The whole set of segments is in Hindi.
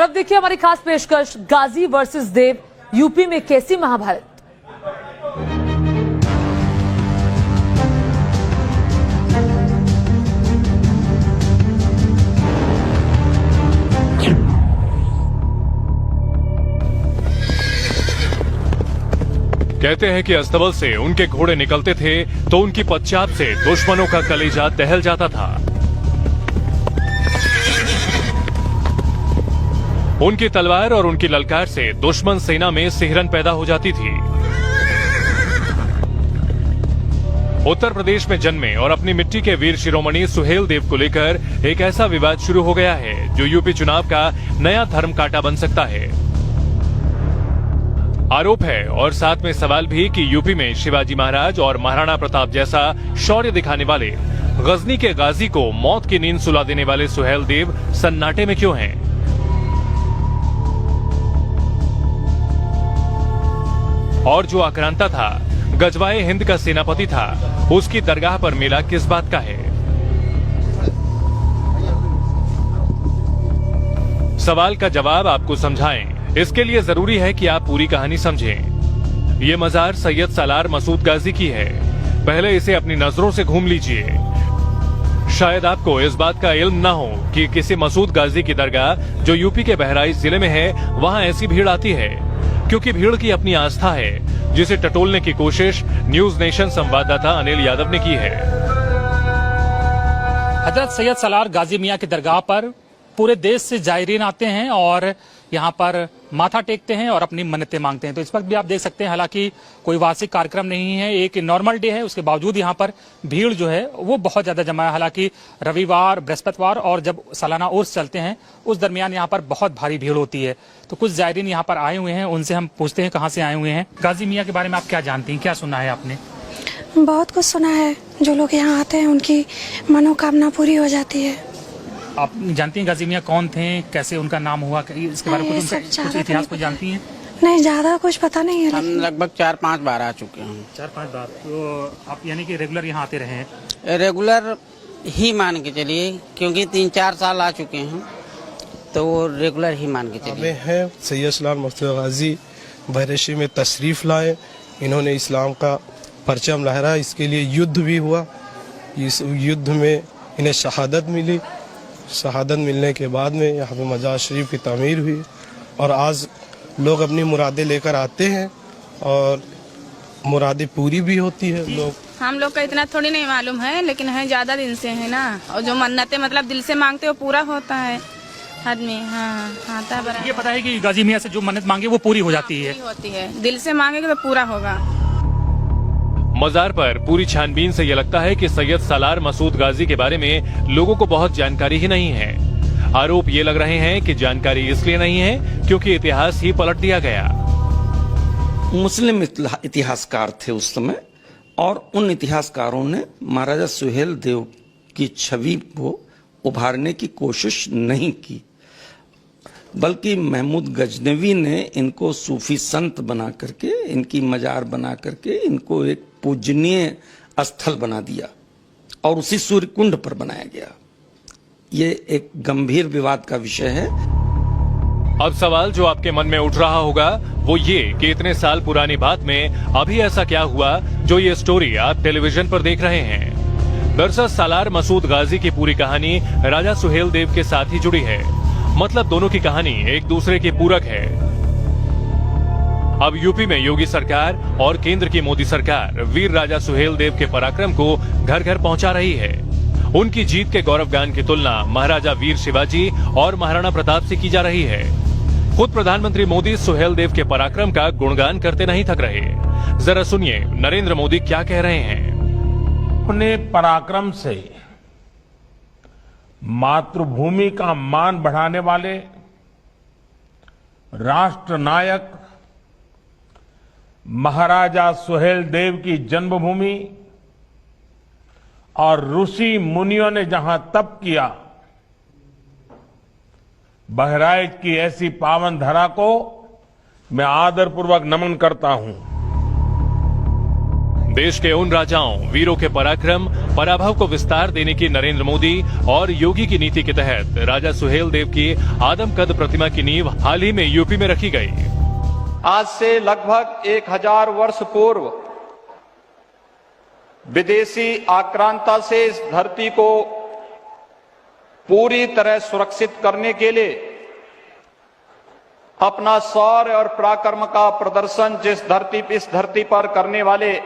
अब देखिए हमारी खास पेशकश गाजी वर्सेस देव, यूपी में कैसी महाभारत। कहते हैं कि अस्तबल से उनके घोड़े निकलते थे तो उनकी पश्चात से दुश्मनों का कलेजा दहल जाता था। उनकी तलवार और उनकी ललकार से दुश्मन सेना में सिहरन पैदा हो जाती थी। उत्तर प्रदेश में जन्मे और अपनी मिट्टी के वीर शिरोमणि सुहेल देव को लेकर एक ऐसा विवाद शुरू हो गया है जो यूपी चुनाव का नया धर्म कांटा बन सकता है। आरोप है और साथ में सवाल भी कि यूपी में शिवाजी महाराज और महाराणा प्रताप जैसा शौर्य दिखाने वाले गजनी के गाजी को मौत की नींद सुला देने वाले सुहेल देव सन्नाटे में क्यों हैं? और जो आक्रांता था, गजवाए हिंद का सेनापति था, उसकी दरगाह पर मेला किस बात का है? सवाल का जवाब आपको समझाएं, इसके लिए जरूरी है कि आप पूरी कहानी समझें। ये मजार सैयद सालार मसूद गाजी की है। पहले इसे अपनी नजरों से घूम लीजिए। शायद आपको इस बात का इल्म ना हो कि किसी मसूद गाजी की दरगाह जो यूपी के बहराइच जिले में है, वहाँ ऐसी भीड़ आती है क्योंकि भीड़ की अपनी आस्था है, जिसे टटोलने की कोशिश न्यूज नेशन संवाददाता अनिल यादव ने की है। हजरत सैयद सालार गाजी मियां की दरगाह पर पूरे देश से जायरीन आते हैं और यहाँ पर माथा टेकते हैं और अपनी मन्नतें मांगते हैं। तो इस वक्त भी आप देख सकते हैं, हालांकि कोई वार्षिक कार्यक्रम नहीं है, एक नॉर्मल डे है, उसके बावजूद यहाँ पर भीड़ जो है वो बहुत ज्यादा जमा है। हालांकि रविवार, बृहस्पतिवार और जब सालाना उर्स चलते हैं उस दरमियान यहाँ पर बहुत भारी भीड़ होती है। तो कुछ जायरीन यहाँ पर आए हुए हैं, उनसे हम पूछते हैं कहाँ से आए हुए हैं। गाजी मियां के बारे में आप क्या जानती हैं, क्या सुना है आपने? बहुत कुछ सुना है, जो लोग यहाँ आते हैं उनकी मनोकामना पूरी हो जाती है। आप जानती हैं गाजी मियां कौन थे, कैसे उनका नाम हुआ, इसके बारे में कुछ इतिहास को जानती हैं? नहीं, ज्यादा कुछ पता नहीं है। हम लगभग 4-5 बार आ चुके हैं। 4-5 बार? तो आप यानी कि रेगुलर यहाँ आते रहे हैं? रेगुलर ही मान के चलिए, क्योंकि 3-4 साल आ चुके हैं, तो वो रेगुलर ही मान के चलिए। है सैयद सालार मसूद गाजी बहरेशी में तशरीफ लाए, इन्होंने इस्लाम का परचम लहराया, इसके लिए युद्ध भी हुआ। इस युद्ध में इन्हें शहादत मिली। शहादत मिलने के बाद में यहाँ पे मजार शरीफ की तामीर हुई और आज लोग अपनी मुरादें लेकर आते हैं और मुरादें पूरी भी होती है। हम लोग का इतना थोड़ी नहीं मालूम है, लेकिन है ज्यादा दिन से है ना, और जो मन्नतें मतलब दिल से मांगते हो पूरा होता है आदमी। हाँ, आता है। ये पता है कि गाजी मियां से जो मन्नत मांगे वो पूरी हो जाती है? होती है, दिल से मांगेगे तो पूरा होगा। मजार पर पूरी छानबीन से यह लगता है कि सैयद सालार मसूद गाजी के बारे में लोगों को बहुत जानकारी ही नहीं है। आरोप ये लग रहे हैं कि जानकारी इसलिए नहीं है क्योंकि इतिहास ही पलट दिया गया। मुस्लिम इतिहासकार थे उस समय, और उन इतिहासकारों ने महाराजा सुहेल देव की छवि को उभारने की कोशिश नहीं की, बल्कि महमूद गजनवी ने इनको सूफी संत बना करके, इनकी मजार बना करके इनको एक पूजनीय स्थल बना दिया और उसी सूर्य कुंड पर बनाया गया। ये एक गंभीर विवाद का विषय है। अब सवाल जो आपके मन में उठ रहा होगा वो ये कि इतने साल पुरानी बात में अभी ऐसा क्या हुआ जो ये स्टोरी आप टेलीविजन पर देख रहे हैं। दरअसल सालार मसूद गाजी की पूरी कहानी राजा सुहेल देव के साथ ही जुड़ी है, मतलब दोनों की कहानी एक दूसरे के पूरक है। अब यूपी में योगी सरकार और केंद्र की मोदी सरकार वीर राजा सुहेल देव के पराक्रम को घर घर पहुंचा रही है। उनकी जीत के गौरवगान की तुलना महाराजा वीर शिवाजी और महाराणा प्रताप से की जा रही है। खुद प्रधानमंत्री मोदी सुहेल देव के पराक्रम का गुणगान करते नहीं थक रहे। जरा सुनिए नरेंद्र मोदी क्या कह रहे हैं। अपने पराक्रम से मातृभूमि का मान बढ़ाने वाले राष्ट्र नायक महाराजा सुहेल देव की जन्मभूमि और ऋषि मुनियों ने जहां तप किया, बहराइच की ऐसी पावन धरा को मैं आदरपूर्वक नमन करता हूं। देश के उन राजाओं वीरों के पराक्रम पराभव को विस्तार देने की नरेंद्र मोदी और योगी की नीति के तहत राजा सुहेल देव की आदमकद प्रतिमा की नींव हाल ही में यूपी में रखी गई। आज से लगभग 1000 वर्ष पूर्व विदेशी आक्रांता से इस धरती को पूरी तरह सुरक्षित करने के लिए अपना शौर्य और पराक्रम का प्रदर्शन इस धरती पर करने वाले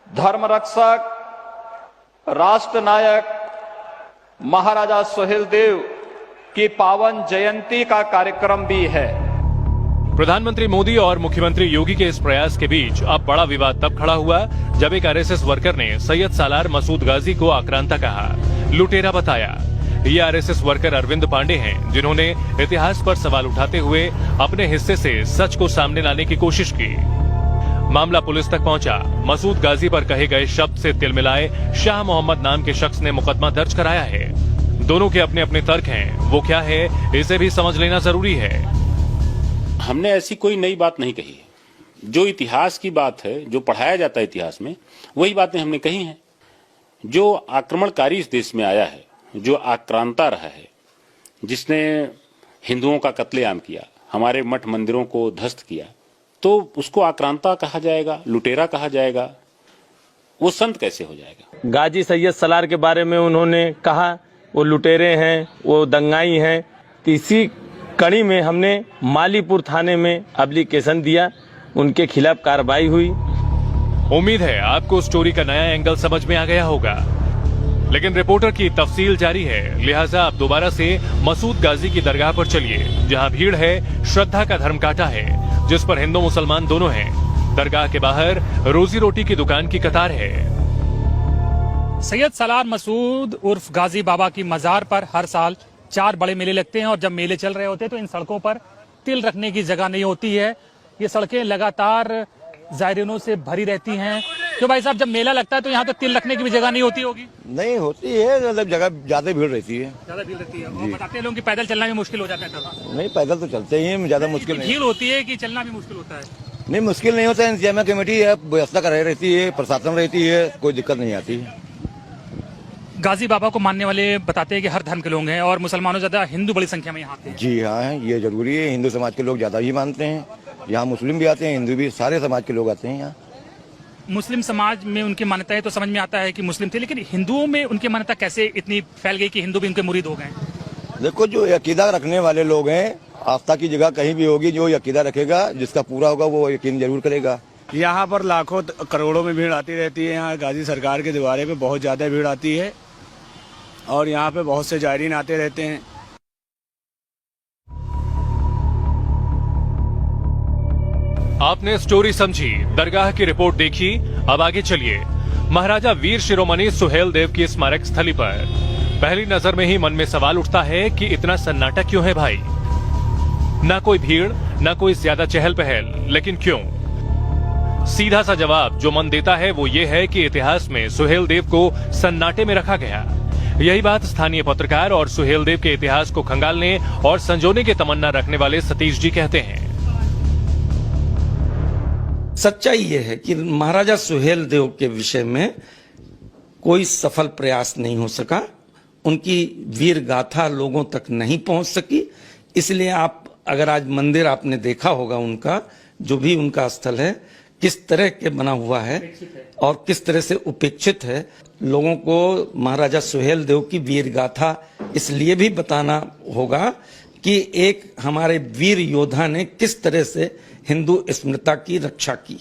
धर्म रक्षक राष्ट्र नायक महाराजा सुहेल देव की पावन जयंती का कार्यक्रम भी है। प्रधानमंत्री मोदी और मुख्यमंत्री योगी के इस प्रयास के बीच अब बड़ा विवाद तब खड़ा हुआ जब एक आरएसएस वर्कर ने सैयद सालार मसूद गाजी को आक्रांता कहा, लुटेरा बताया। ये आरएसएस वर्कर अरविंद पांडे हैं, जिन्होंने इतिहास पर सवाल उठाते हुए अपने हिस्से से सच को सामने लाने की कोशिश की। मामला पुलिस तक पहुंचा। मसूद गाजी पर कहे गए शब्द से तिल मिलाए शाह मोहम्मद नाम के शख्स ने मुकदमा दर्ज कराया है। दोनों के अपने अपने तर्क हैं, वो क्या है इसे भी समझ लेना जरूरी है। हमने ऐसी कोई नई बात नहीं कही है। जो इतिहास की बात है, जो पढ़ाया जाता है इतिहास में, वही बातें हमने कही हैं। जो आक्रमणकारी इस देश में आया है, जो आक्रांता रहा है, जिसने हिंदुओं का कत्लेआम किया, हमारे मठ मंदिरों को ध्वस्त किया, तो उसको आक्रांता कहा जाएगा, लुटेरा कहा जाएगा? वो संत कैसे हो जाएगा? गाजी सैयद सलार के बारे में उन्होंने कहा वो लुटेरे हैं, वो दंगाई हैं। तो इसी कड़ी में हमने मालीपुर थाने में एप्लीकेशन दिया, उनके खिलाफ कार्रवाई हुई। उम्मीद है आपको स्टोरी का नया एंगल समझ में आ गया होगा, लेकिन रिपोर्टर की तफसील जारी है, लिहाजा आप दोबारा से मसूद गाजी की दरगाह पर चलिए, जहां भीड़ है, श्रद्धा का धर्म कांटा है, जिस पर हिंदू मुसलमान दोनों हैं। दरगाह के बाहर रोजी रोटी की दुकान की कतार है। सैयद सालार मसूद उर्फ गाजी बाबा की मजार पर हर साल 4 बड़े मेले लगते हैं और जब मेले चल रहे होते हैं तो इन सड़कों पर तिल रखने की जगह नहीं होती है। ये सड़कें लगातार जायरीनों से भरी रहती हैं। क्यों भाई साहब, जब मेला लगता है तो यहाँ तो तिल रखने की भी जगह नहीं होती होगी? नहीं होती है, मतलब जगह ज्यादा भीड़ रहती है। ज्यादा भीड़ रहती है और बताते हैं लोग कि पैदल चलना भी मुश्किल हो जाता है तब। नहीं, पैदल तो चलते ही हैं, ज्यादा मुश्किल नहीं। भीड़ होती है कि चलना भी मुश्किल होता है? नहीं, मुश्किल नहीं होता है। इंतजामिया कमेटी है, व्यवस्था कराई रहती है, प्रशासन रहती है, कोई दिक्कत नहीं आती है। गाजी बाबा को मानने वाले बताते हैं कि हर धर्म के लोग हैं और मुसलमानों ज्यादा, हिंदू बड़ी संख्या में यहाँ आते हैं। जी हाँ, ये जरूरी है। हिंदू समाज के लोग ज्यादा ही मानते हैं। यहाँ मुस्लिम भी आते हैं, हिंदू भी, सारे समाज के लोग आते हैं यहाँ। मुस्लिम समाज में उनकी मान्यता है तो समझ में आता है कि मुस्लिम थे, लेकिन हिंदुओं में उनकी मान्यता कैसे इतनी फैल गई कि हिंदू भी उनके मुरीद हो गए? देखो, जो अकीदा रखने वाले लोग हैं, आस्था की जगह कहीं भी होगी, जो अकीदा रखेगा, जिसका पूरा होगा, वो यकीन जरूर करेगा। यहाँ पर लाखों करोड़ों में भीड़ आती रहती है। यहाँ गाजी सरकार के दीवारे पे बहुत ज्यादा भीड़ आती है और यहाँ पे बहुत से जायरीन आते रहते हैं। आपने स्टोरी समझी, दरगाह की रिपोर्ट देखी, अब आगे चलिए महाराजा वीर शिरोमणि सुहेल देव की स्मारक स्थली पर। पहली नजर में ही मन में सवाल उठता है कि इतना सन्नाटा क्यों है भाई? ना कोई भीड़, ना कोई ज्यादा चहल पहल, लेकिन क्यों? सीधा सा जवाब जो मन देता है वो ये है कि इतिहास में सुहेल देव को सन्नाटे में रखा गया। यही बात स्थानीय पत्रकार और सुहेल देव के इतिहास को खंगालने और संजोने की तमन्ना रखने वाले सतीश जी कहते हैं। सच्चाई यह है कि महाराजा सुहेल देव के विषय में कोई सफल प्रयास नहीं हो सका। उनकी वीर गाथा लोगों तक नहीं पहुंच सकी। इसलिए आप अगर आज मंदिर आपने देखा होगा, उनका जो भी उनका स्थल है किस तरह के बना हुआ है और किस तरह से उपेक्षित है। लोगों को महाराजा सुहेल देव की वीर गाथा इसलिए भी बताना होगा कि एक हमारे वीर योद्धा ने किस तरह से हिंदू अस्मिता की रक्षा की।